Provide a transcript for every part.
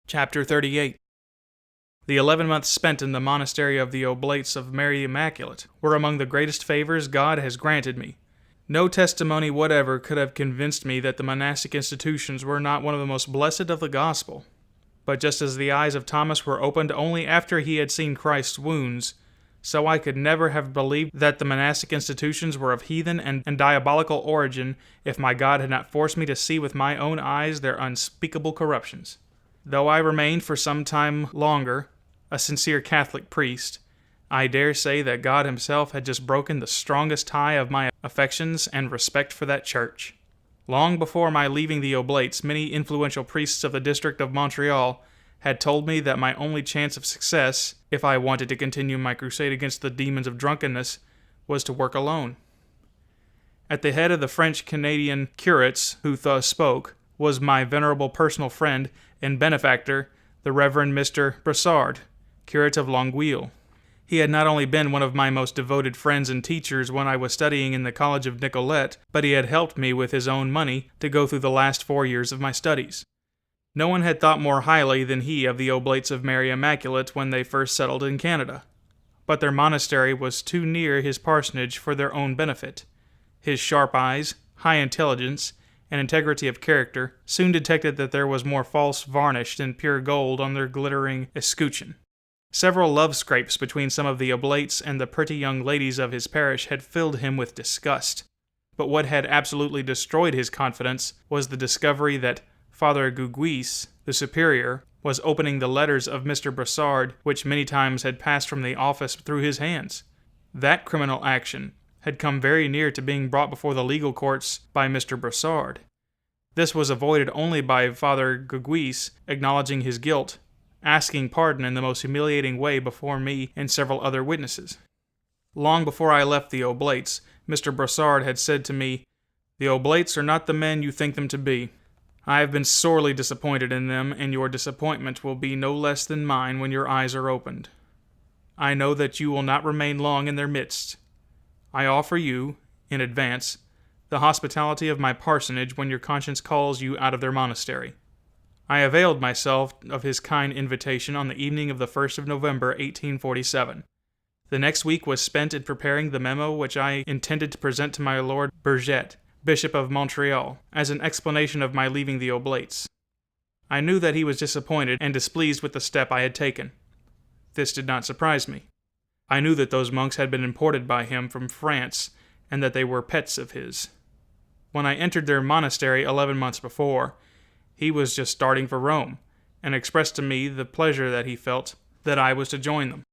Chapter 38. The 11 months spent in the monastery of the Oblates of Mary Immaculate were among the greatest favors God has granted me. No testimony whatever could have convinced me that the monastic institutions were not one of the most blessed of the gospel. But just as the eyes of Thomas were opened only after he had seen Christ's wounds, so I could never have believed that the monastic institutions were of heathen and diabolical origin if my God had not forced me to see with my own eyes their unspeakable corruptions. Though I remained for some time longer a sincere Catholic priest, I dare say that God himself had just broken the strongest tie of my affections and respect for that church. Long before my leaving the Oblates, many influential priests of the district of Montreal had told me that my only chance of success, if I wanted to continue my crusade against the demons of drunkenness, was to work alone. At the head of the French-Canadian curates who thus spoke was my venerable personal friend and benefactor, the Reverend Mr. Brossard, curate of Longueuil. He had not only been one of my most devoted friends and teachers when I was studying in the College of Nicolette, but he had helped me with his own money to go through the last 4 years of my studies. No one had thought more highly than he of the Oblates of Mary Immaculate when they first settled in Canada. But their monastery was too near his parsonage for their own benefit. His sharp eyes, high intelligence, and integrity of character soon detected that there was more false varnish than pure gold on their glittering escutcheon. Several love scrapes between some of the oblates and the pretty young ladies of his parish had filled him with disgust. But what had absolutely destroyed his confidence was the discovery that Father Guguis, the superior, was opening the letters of Mr. Brossard, which many times had passed from the office through his hands. That criminal action had come very near to being brought before the legal courts by Mr. Brossard. This was avoided only by Father Guguis acknowledging his guilt, asking pardon in the most humiliating way before me and several other witnesses. Long before I left the Oblates, Mr. Brossard had said to me, "The Oblates are not the men you think them to be. I have been sorely disappointed in them, and your disappointment will be no less than mine when your eyes are opened. I know that you will not remain long in their midst. I offer you, in advance, the hospitality of my parsonage when your conscience calls you out of their monastery." I availed myself of his kind invitation on the evening of the 1st of November, 1847. The next week was spent in preparing the memo which I intended to present to my Lord Bourget, Bishop of Montreal, as an explanation of my leaving the Oblates. I knew that he was disappointed and displeased with the step I had taken. This did not surprise me. I knew that those monks had been imported by him from France, and that they were pets of his. When I entered their monastery 11 months before, he was just starting for Rome, and expressed to me the pleasure that he felt that I was to join them.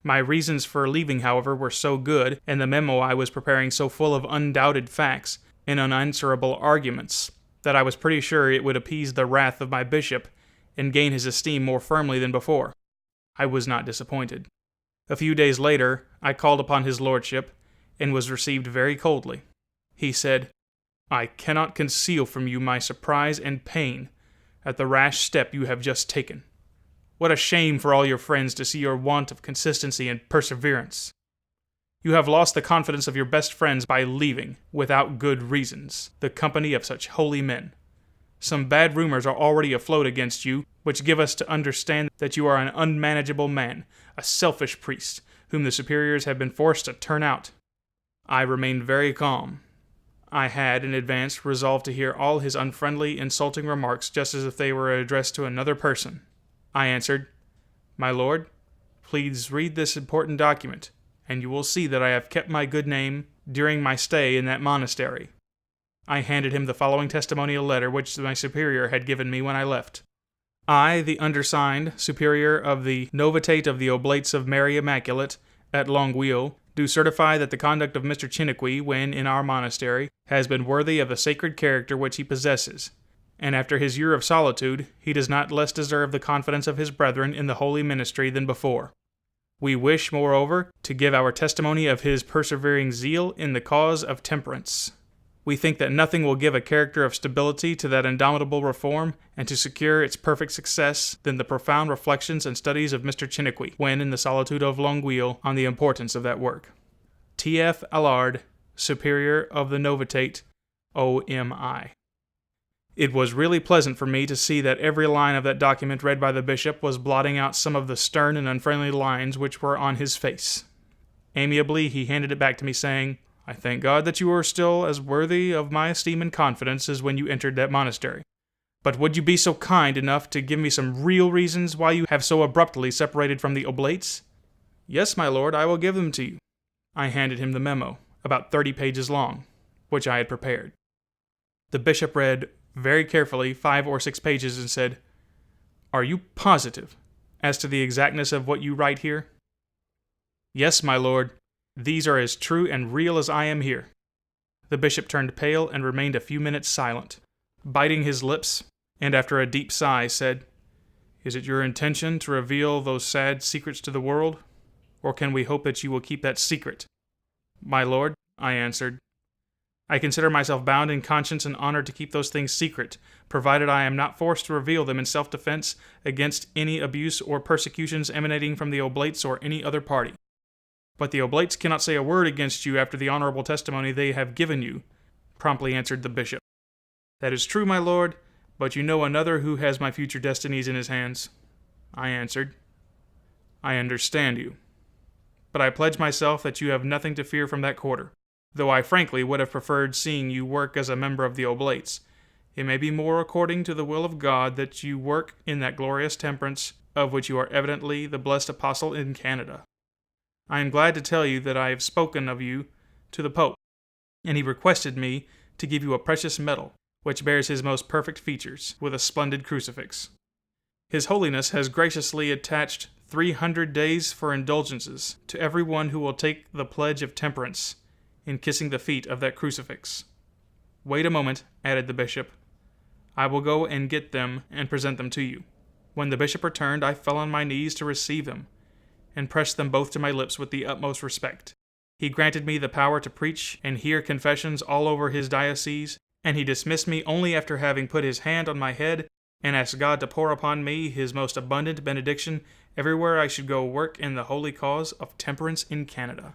My reasons for leaving, however, were so good, and the memo I was preparing so full of undoubted facts and unanswerable arguments, that I was pretty sure it would appease the wrath of my bishop and gain his esteem more firmly than before. I was not disappointed. A few days later, I called upon his lordship, and was received very coldly. He said, "I cannot conceal from you my surprise and pain at the rash step you have just taken. What a shame for all your friends to see your want of consistency and perseverance. You have lost the confidence of your best friends by leaving, without good reasons, the company of such holy men. Some bad rumors are already afloat against you, which give us to understand that you are an unmanageable man, a selfish priest, whom the superiors have been forced to turn out." I remained very calm. I had, in advance, resolved to hear all his unfriendly, insulting remarks just as if they were addressed to another person. I answered, "My lord, please read this important document, and you will see that I have kept my good name during my stay in that monastery." I handed him the following testimonial letter which my superior had given me when I left. "I, the undersigned, superior of the Novitate of the Oblates of Mary Immaculate, at Longueuil, do certify that the conduct of Mr. Chiniquy, when in our monastery, has been worthy of the sacred character which he possesses, and after his year of solitude, he does not less deserve the confidence of his brethren in the holy ministry than before. We wish, moreover, to give our testimony of his persevering zeal in the cause of temperance. We think that nothing will give a character of stability to that indomitable reform, and to secure its perfect success, than the profound reflections and studies of Mr. Chiniquy, when in the solitude of Longueuil, on the importance of that work. T.F. Allard, Superior of the Novitate, O.M.I." It was really pleasant for me to see that every line of that document read by the bishop was blotting out some of the stern and unfriendly lines which were on his face. Amiably he handed it back to me, saying, "I thank God that you are still as worthy of my esteem and confidence as when you entered that monastery. But would you be so kind enough to give me some real reasons why you have so abruptly separated from the Oblates?" "Yes, my lord, I will give them to you." I handed him the memo, about 30 pages long, which I had prepared. The bishop read very carefully 5 or 6 pages and said, "Are you positive as to the exactness of what you write here?" "Yes, my lord. These are as true and real as I am here." The bishop turned pale and remained a few minutes silent, biting his lips, and after a deep sigh said, "Is it your intention to reveal those sad secrets to the world, or can we hope that you will keep that secret?" "My lord," I answered, "I consider myself bound in conscience and honor to keep those things secret, provided I am not forced to reveal them in self-defense against any abuse or persecutions emanating from the Oblates or any other party." "But the Oblates cannot say a word against you after the honorable testimony they have given you," promptly answered the bishop. "That is true, my lord, but you know another who has my future destinies in his hands," I answered. "I understand you. But I pledge myself that you have nothing to fear from that quarter, though I frankly would have preferred seeing you work as a member of the Oblates. It may be more according to the will of God that you work in that glorious temperance of which you are evidently the blessed apostle in Canada. I am glad to tell you that I have spoken of you to the Pope, and he requested me to give you a precious medal, which bears his most perfect features, with a splendid crucifix. His Holiness has graciously attached 300 days for indulgences to every one who will take the pledge of temperance in kissing the feet of that crucifix." "Wait a moment," added the bishop. "I will go and get them and present them to you." When the bishop returned, I fell on my knees to receive them, and pressed them both to my lips with the utmost respect. He granted me the power to preach and hear confessions all over his diocese, and he dismissed me only after having put his hand on my head and asked God to pour upon me his most abundant benediction everywhere I should go work in the holy cause of temperance in Canada.